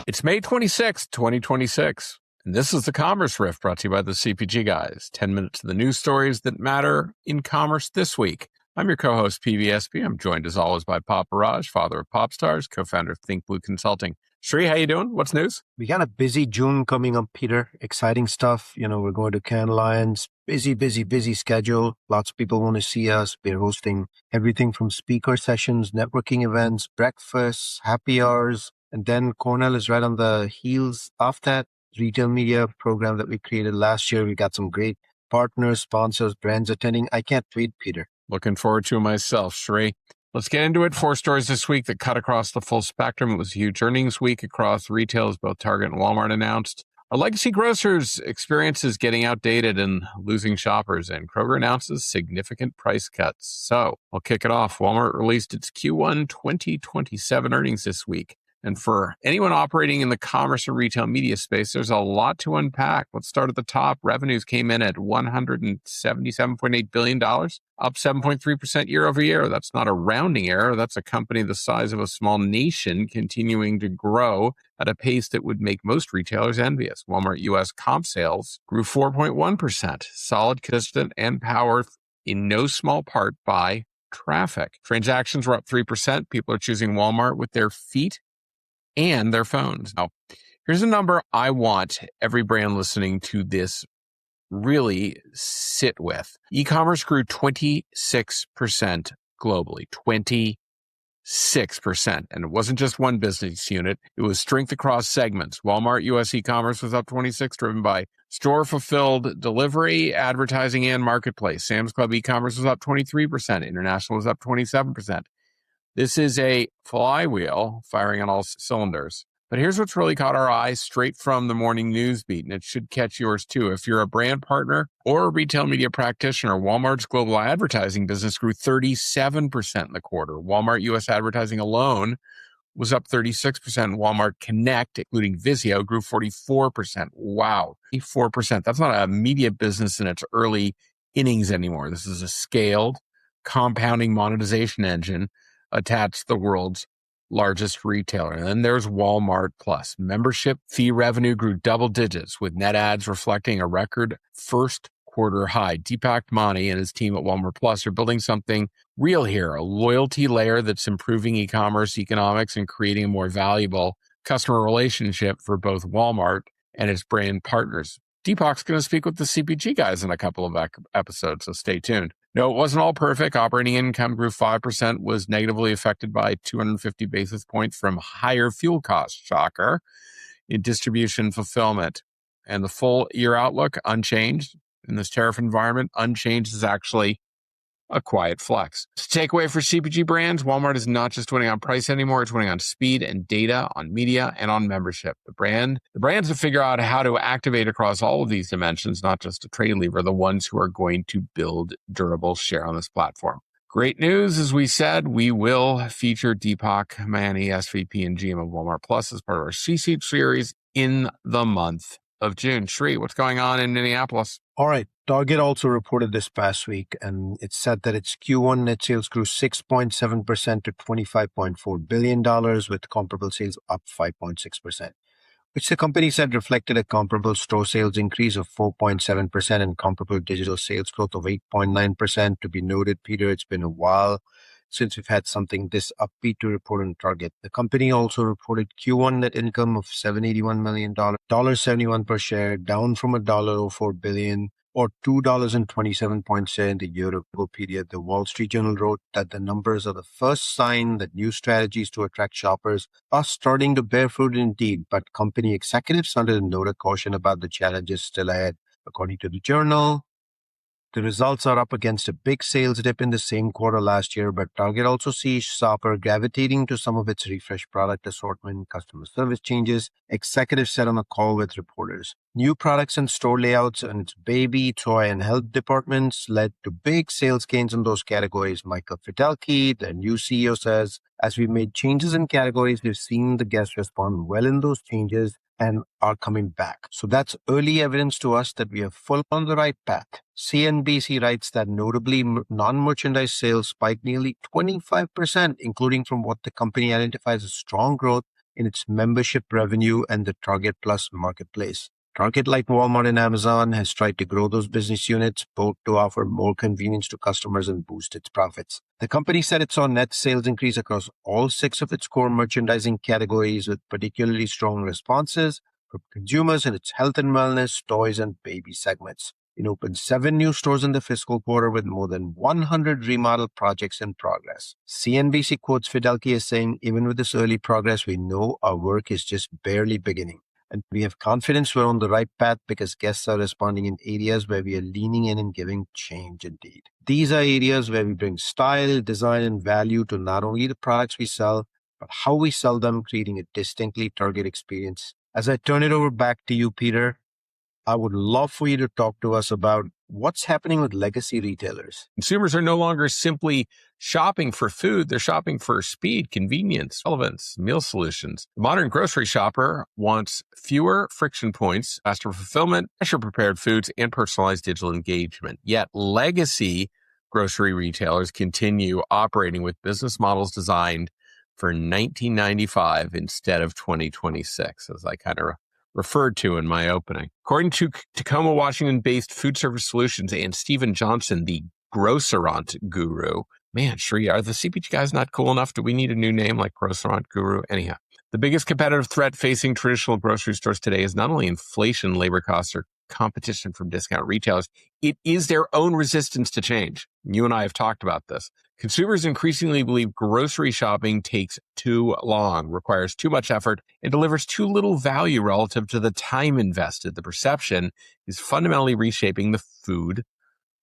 It's May 26th, 2026, and this is the Commerce Riff brought to you by the CPG Guys. 10 minutes of the news stories that matter in commerce this week. I'm your co-host, PVSB. I'm joined as always by Pop Barrage, father of pop stars, co-founder of Think Blue Consulting. Sri, how you doing? What's news? We got a busy June coming up, Peter. Exciting stuff. We're going to Cannes Lions. Busy schedule. Lots of people want to see us. We're hosting everything from speaker sessions, networking events, breakfasts, happy hours. And then Cornell is right on the heels of that retail media program that we created last year. We got some great partners, sponsors, brands attending. I can't wait, Peter. Looking forward to it myself, Sri. Let's get into it. 4 stories this week that cut across the full spectrum. It was a huge earnings week across retail as both Target and Walmart announced. Our legacy grocers' experience is getting outdated and losing shoppers, and Kroger announces significant price cuts. So I'll kick it off. Walmart released its Q1 2027 earnings this week. And for anyone operating in the commerce and retail media space, there's a lot to unpack. Let's start at the top. Revenues came in at $177.8 billion, up 7.3% year over year. That's not a rounding error. That's a company the size of a small nation continuing to grow at a pace that would make most retailers envious. Walmart U.S. comp sales grew 4.1%, solid, consistent, and powered in no small part by traffic. Transactions were up 3%. People are choosing Walmart with their feet and their phones. Now, here's a number I want every brand listening to this really sit with. E-commerce grew 26% globally, 26%. And it wasn't just one business unit. It was strength across segments. Walmart U.S. e-commerce was up 26%, driven by store-fulfilled delivery, advertising, and marketplace. Sam's Club e-commerce was up 23%. International was up 27%. This is a flywheel firing on all cylinders. But here's what's really caught our eye straight from the morning news beat, and it should catch yours too. If you're a brand partner or a retail media practitioner, Walmart's global advertising business grew 37% in the quarter. Walmart U.S. advertising alone was up 36%. Walmart Connect, including Vizio, grew 44%. Wow, 4%. That's not a media business in its early innings anymore. This is a scaled, compounding monetization engine attached to the world's largest retailer. And then there's Walmart Plus. Membership fee revenue grew double digits, with net adds reflecting a record first quarter high. Deepak Mani and his team at Walmart Plus are building something real here, a loyalty layer that's improving e-commerce economics and creating a more valuable customer relationship for both Walmart and its brand partners. Deepak's going to speak with the CPG guys in a couple of episodes, so stay tuned. No, it wasn't all perfect. Operating income grew 5%, was negatively affected by 250 basis points from higher fuel costs, shocker, in distribution fulfillment. And the full year outlook, unchanged. In this tariff environment, unchanged is actually a quiet flex. Takeaway for CPG brands, Walmart is not just winning on price anymore, it's winning on speed and data, on media, and on membership. The brands that figure out how to activate across all of these dimensions, not just a trade lever, are the ones who are going to build durable share on this platform. Great news, as we said, we will feature Deepak Mani, SVP and GM of Walmart Plus, as part of our C-Suite series in the month of June. Sri, what's going on in Minneapolis? All right. Target also reported this past week, and it said that its Q1 net sales grew 6.7% to $25.4 billion, with comparable sales up 5.6%, which the company said reflected a comparable store sales increase of 4.7% and comparable digital sales growth of 8.9%. To be noted, Peter, it's been a while since we've had something this upbeat to report on Target. The company also reported Q1 net income of $781 million, $1.71 per share, down from $1.04 billion, or $2.27 in the year-ago period. The Wall Street Journal wrote that the numbers are the first sign that new strategies to attract shoppers are starting to bear fruit indeed, but company executives sounded a note of caution about the challenges still ahead. According to the Journal, the results are up against a big sales dip in the same quarter last year, but Target also sees shopper gravitating to some of its refreshed product assortment, customer service changes, executives said on a call with reporters. New products and store layouts in its baby, toy, and health departments led to big sales gains in those categories. Michael Fidelki, the new CEO, says, as we made changes in categories, we've seen the guests respond well in those changes and are coming back. So that's early evidence to us that we are full on the right path. CNBC writes that notably non-merchandise sales spiked nearly 25%, including from what the company identifies as strong growth in its membership revenue and the Target Plus marketplace. Target, like Walmart and Amazon, has tried to grow those business units, both to offer more convenience to customers and boost its profits. The company said it saw net sales increase across all 6 of its core merchandising categories, with particularly strong responses from consumers in its health and wellness, toys, and baby segments. It opened 7 new stores in the fiscal quarter with more than 100 remodel projects in progress. CNBC quotes Fidelity as saying, "Even with this early progress, we know our work is just barely beginning. And we have confidence we're on the right path because guests are responding in areas where we are leaning in and giving change indeed." These are areas where we bring style, design, and value to not only the products we sell, but how we sell them, creating a distinctly Target experience. As I turn it over back to you, Peter, I would love for you to talk to us about what's happening with legacy retailers. Consumers are no longer simply shopping for food. They're shopping for speed, convenience, relevance, meal solutions. The modern grocery shopper wants fewer friction points, faster fulfillment, fresher prepared foods, and personalized digital engagement. Yet legacy grocery retailers continue operating with business models designed for 1995 instead of 2026, as I kind of referred to in my opening. According to Tacoma, Washington-based Food Service Solutions and Stephen Johnson, the grocerant guru. Man, Sri, are the CPG guys not cool enough? Do we need a new name like grocerant guru? Anyhow, the biggest competitive threat facing traditional grocery stores today is not only inflation, labor costs, or competition from discount retailers, it is their own resistance to change. You and I have talked about this. Consumers increasingly believe grocery shopping takes too long, requires too much effort, and delivers too little value relative to the time invested. The perception is fundamentally reshaping the food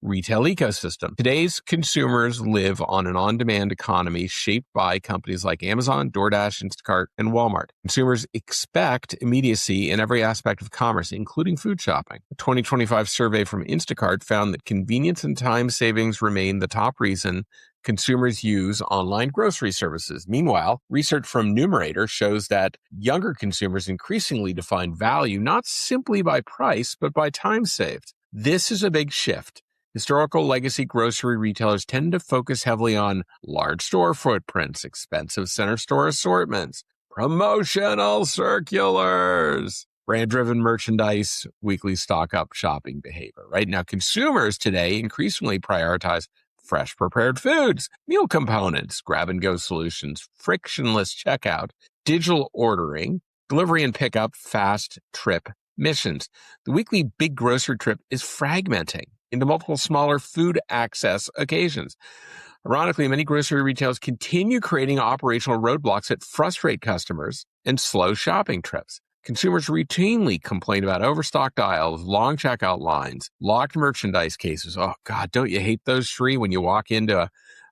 retail ecosystem. Today's consumers live on an on-demand economy shaped by companies like Amazon, DoorDash, Instacart, and Walmart. Consumers expect immediacy in every aspect of commerce, including food shopping. A 2025 survey from Instacart found that convenience and time savings remain the top reason consumers use online grocery services. Meanwhile, research from Numerator shows that younger consumers increasingly define value not simply by price, but by time saved. This is a big shift. Historical legacy grocery retailers tend to focus heavily on large store footprints, expensive center store assortments, promotional circulars, brand-driven merchandise, weekly stock-up shopping behavior. Right now, consumers today increasingly prioritize fresh prepared foods, meal components, grab-and-go solutions, frictionless checkout, digital ordering, delivery and pickup, fast trip missions. The weekly big grocery trip is fragmenting into multiple smaller food access occasions. Ironically, many grocery retailers continue creating operational roadblocks that frustrate customers and slow shopping trips. Consumers routinely complain about overstocked aisles, long checkout lines, locked merchandise cases. Oh, God, don't you hate those, Sri, when you walk into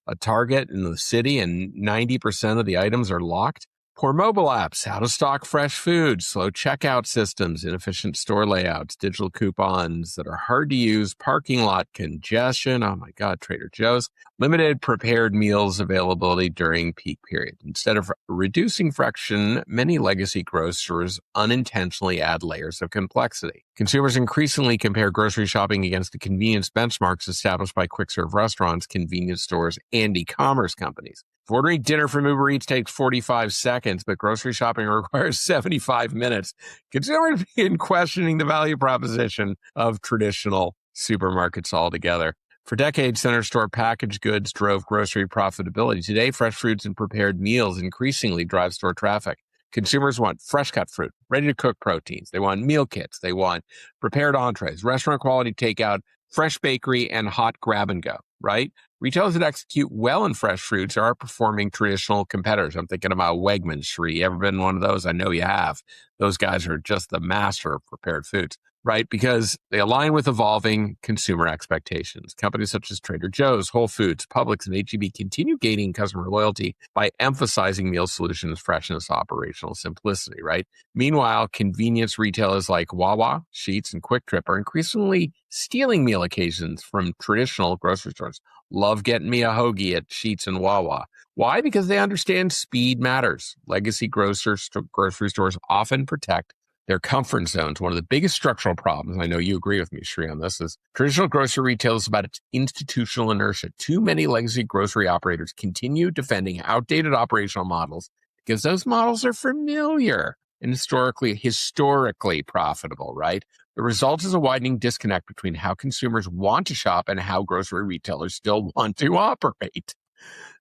a Target in the city and 90% of the items are locked? Poor mobile apps, out-of-stock fresh food, slow checkout systems, inefficient store layouts, digital coupons that are hard to use, parking lot congestion, oh my God, Trader Joe's, limited prepared meals availability during peak periods. Instead of reducing friction, many legacy grocers unintentionally add layers of complexity. Consumers increasingly compare grocery shopping against the convenience benchmarks established by quick-serve restaurants, convenience stores, and e-commerce companies. If ordering dinner from Uber Eats takes 45 seconds, but grocery shopping requires 75 minutes, consumers begin questioning the value proposition of traditional supermarkets altogether. For decades, center store packaged goods drove grocery profitability. Today, fresh fruits and prepared meals increasingly drive store traffic. Consumers want fresh cut fruit, ready to cook proteins. They want meal kits. They want prepared entrees, restaurant quality takeout, fresh bakery, and hot grab and go, right? Retailers that execute well in fresh fruits are outperforming traditional competitors. I'm thinking about Wegmans, Sri. You ever been one of those? I know you have. Those guys are just the master of prepared foods, right? Because they align with evolving consumer expectations. Companies such as Trader Joe's, Whole Foods, Publix, and H-E-B continue gaining customer loyalty by emphasizing meal solutions, freshness, operational simplicity, right? Meanwhile, convenience retailers like Wawa, Sheetz, and Quick Trip are increasingly stealing meal occasions from traditional grocery stores. Love getting me a hoagie at Sheetz and Wawa. Why? Because they understand speed matters. Legacy grocery stores often protect their comfort zones. One of the biggest structural problems, I know you agree with me, Sri, on this, is traditional grocery retail is about its institutional inertia. Too many legacy grocery operators continue defending outdated operational models, because those models are familiar and historically profitable, right? The result is a widening disconnect between how consumers want to shop and how grocery retailers still want to operate.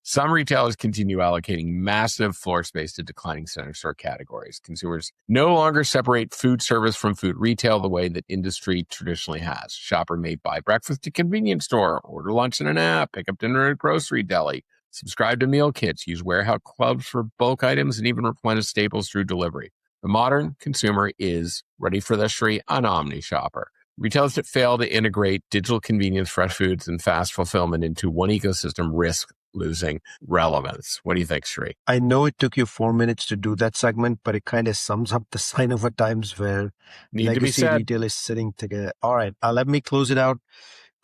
Some retailers continue allocating massive floor space to declining center store categories. Consumers no longer separate food service from food retail the way that industry traditionally has. Shopper may buy breakfast at a convenience store, order lunch in an app, pick up dinner at a grocery deli, subscribe to meal kits, use warehouse clubs for bulk items, and even replenish staples through delivery. The modern consumer is ready for the Sri, an omni shopper. Retailers that fail to integrate digital convenience, fresh foods, and fast fulfillment into one ecosystem risk losing relevance. What do you think, Sri? I know it took you 4 minutes to do that segment, but it kind of sums up the sign of the times where legacy retail is sitting together. All right, let me close it out.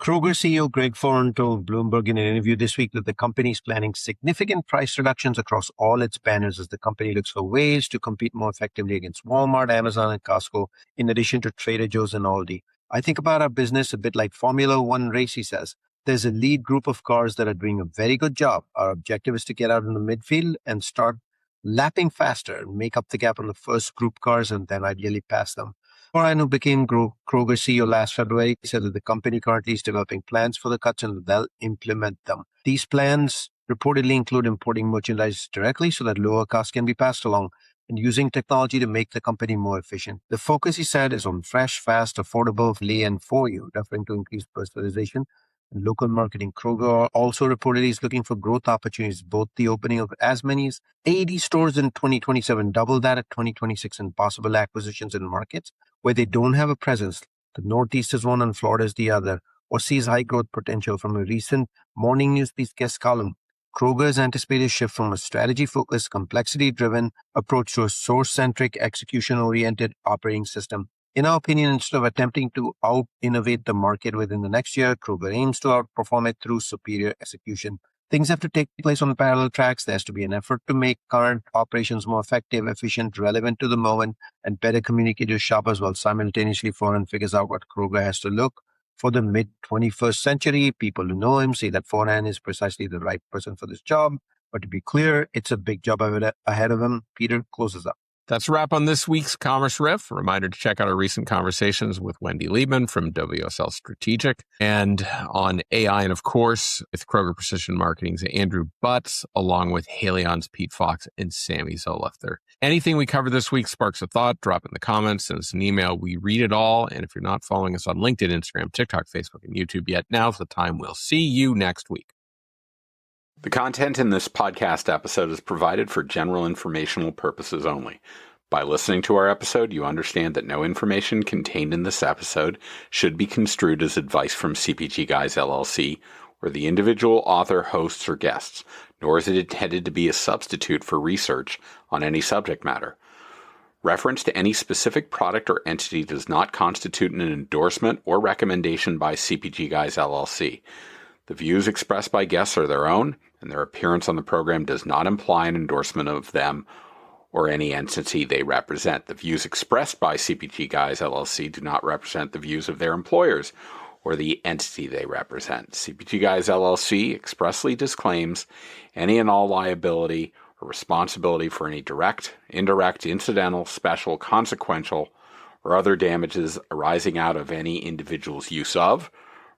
Kroger CEO Greg Foran told Bloomberg in an interview this week that the company is planning significant price reductions across all its banners as the company looks for ways to compete more effectively against Walmart, Amazon, and Costco, in addition to Trader Joe's and Aldi. I think about our business a bit like Formula One race, he says. There's a lead group of cars that are doing a very good job. Our objective is to get out in the midfield and start lapping faster and make up the gap on the first group cars and then ideally pass them. Foran, who became Kroger CEO last February, said that the company currently is developing plans for the cuts and they'll implement them. These plans reportedly include importing merchandise directly so that lower costs can be passed along and using technology to make the company more efficient. The focus, he said, is on fresh, fast, affordable, and for you, referring to increased personalization and local marketing. Kroger also reportedly is looking for growth opportunities, both the opening of as many as 80 stores in 2027, double that at 2026, and possible acquisitions in markets where they don't have a presence. The Northeast is one and Florida is the other, or sees high growth potential. From a recent Morning News Piece guest column, Kroger's anticipated shift from a strategy-focused, complexity-driven approach to a source-centric, execution-oriented operating system. In our opinion, instead of attempting to out-innovate the market within the next year, Kroger aims to outperform it through superior execution. Things have to take place on parallel tracks. There has to be an effort to make current operations more effective, efficient, relevant to the moment, and better communicate to shoppers, while simultaneously Foran figures out what Kroger has to look for the mid-21st century. People who know him say that Foran is precisely the right person for this job. But to be clear, it's a big job ahead of him. Peter closes up. That's a wrap on this week's Commerce Riff. A reminder to check out our recent conversations with Wendy Liebman from WSL Strategic and on AI, and of course, with Kroger Precision Marketing's Andrew Butts, along with Haleon's Pete Fox and Sammy Zolifter. Anything we cover this week sparks a thought, drop it in the comments, send us an email. We read it all. And if you're not following us on LinkedIn, Instagram, TikTok, Facebook, and YouTube yet, now's the time. We'll see you next week. The content in this podcast episode is provided for general informational purposes only. By listening to our episode, you understand that no information contained in this episode should be construed as advice from CPG Guys LLC or the individual author, hosts, or guests, nor is it intended to be a substitute for research on any subject matter. Reference to any specific product or entity does not constitute an endorsement or recommendation by CPG Guys LLC. The views expressed by guests are their own, and their appearance on the program does not imply an endorsement of them or any entity they represent. The views expressed by CPG Guys LLC do not represent the views of their employers or the entity they represent. CPG Guys LLC expressly disclaims any and all liability or responsibility for any direct, indirect, incidental, special, consequential, or other damages arising out of any individual's use of,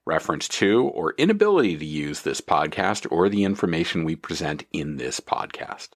reference to, or inability to use this podcast or the information we present in this podcast.